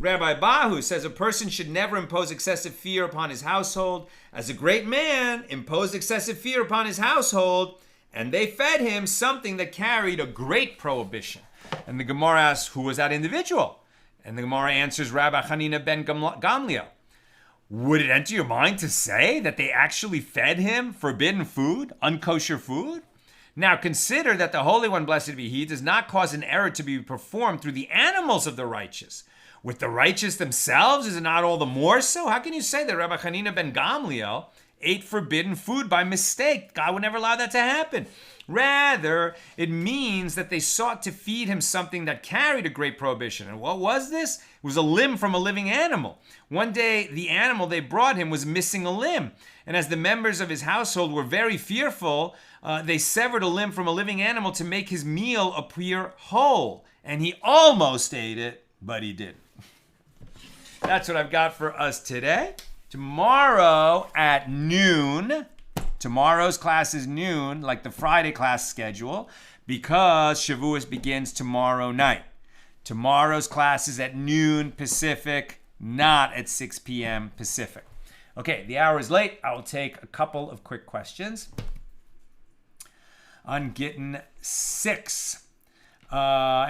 Rabbi Bahu says a person should never impose excessive fear upon his household. As a great man imposed excessive fear upon his household, and they fed him something that carried a great prohibition. And the Gemara asks, who was that individual? And the Gemara answers, Rabbi Hanina ben Gamliel. Would it enter your mind to say that they actually fed him forbidden food, unkosher food? Now consider that the Holy One, blessed be He, does not cause an error to be performed through the animals of the righteous. With the righteous themselves, is it not all the more so? How can you say that Rabbi Hanina ben Gamliel ate forbidden food by mistake? God would never allow that to happen. Rather, it means that they sought to feed him something that carried a great prohibition. And what was this? It was a limb from a living animal. One day, the animal they brought him was missing a limb. And as the members of his household were very fearful, they severed a limb from a living animal to make his meal appear whole. And he almost ate it, but he didn't. That's what I've got for us today. Tomorrow at noon, tomorrow's class is noon, like the Friday class schedule, because Shavuos begins tomorrow night. Tomorrow's class is at noon Pacific, not at 6 p.m. Pacific. Okay, the hour is late. I will take a couple of quick questions on Gittin 6. And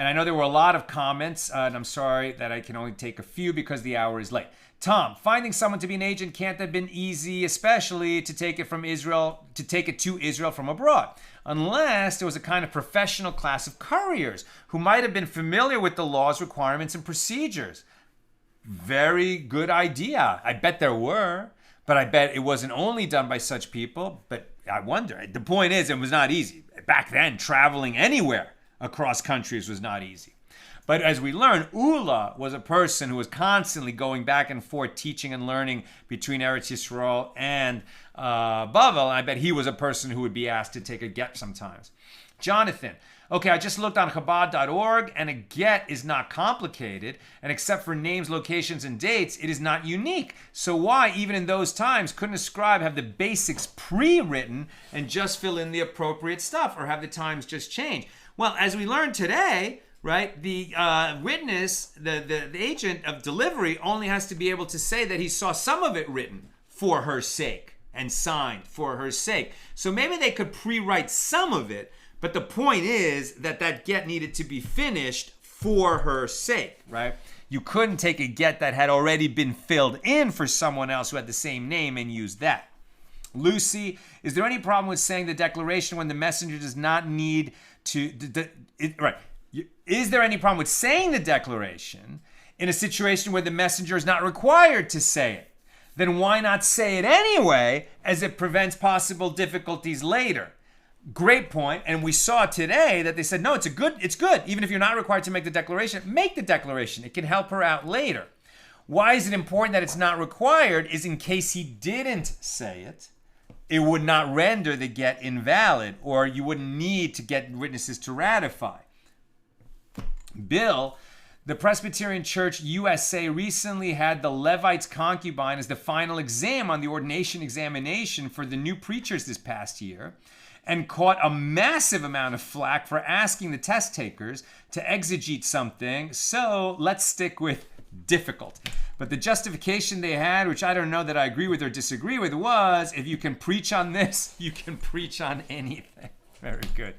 I know there were a lot of comments, and I'm sorry that I can only take a few because the hour is late. Tom, finding someone to be an agent can't have been easy, especially to take it to Israel from abroad, unless there was a kind of professional class of couriers who might have been familiar with the laws, requirements, and procedures. Very good idea. I bet there were, but I bet it wasn't only done by such people. But I wonder. The point is, it was not easy. Back then, traveling anywhere across countries was not easy. But as we learn, Ula was a person who was constantly going back and forth teaching and learning between Eretz Yisroel and Bavel. And I bet he was a person who would be asked to take a get sometimes. Jonathan, okay, I just looked on Chabad.org, and a get is not complicated. And except for names, locations, and dates, it is not unique. So why, even in those times, couldn't a scribe have the basics pre-written and just fill in the appropriate stuff, or have the times just change? Well, as we learned today, right, the witness, the agent of delivery only has to be able to say that he saw some of it written for her sake and signed for her sake. So maybe they could pre-write some of it, but the point is that that get needed to be finished for her sake, right? You couldn't take a get that had already been filled in for someone else who had the same name and use that. Lucy, is there any problem with saying the declaration when the messenger does not need to... right. Is there any problem with saying the declaration in a situation where the messenger is not required to say it? Then why not say it anyway, as it prevents possible difficulties later? Great point. And we saw today that they said, no, it's good. Even if you're not required to make the declaration, make the declaration. It can help her out later. Why is it important that it's not required? Is in case he didn't say it, it would not render the get invalid, or you wouldn't need to get witnesses to ratify. Bill, the Presbyterian Church USA recently had the Levite's concubine as the final exam on the ordination examination for the new preachers this past year. and caught a massive amount of flack for asking the test takers to exegete something. So let's stick with difficult. But the justification they had, which I don't know that I agree with or disagree with, was if you can preach on this, you can preach on anything. Very good.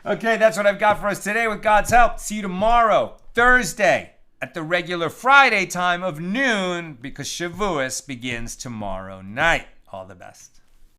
Okay, that's what I've got for us today with God's help. See you tomorrow, Thursday, at the regular Friday time of noon, because Shavuos begins tomorrow night. All the best.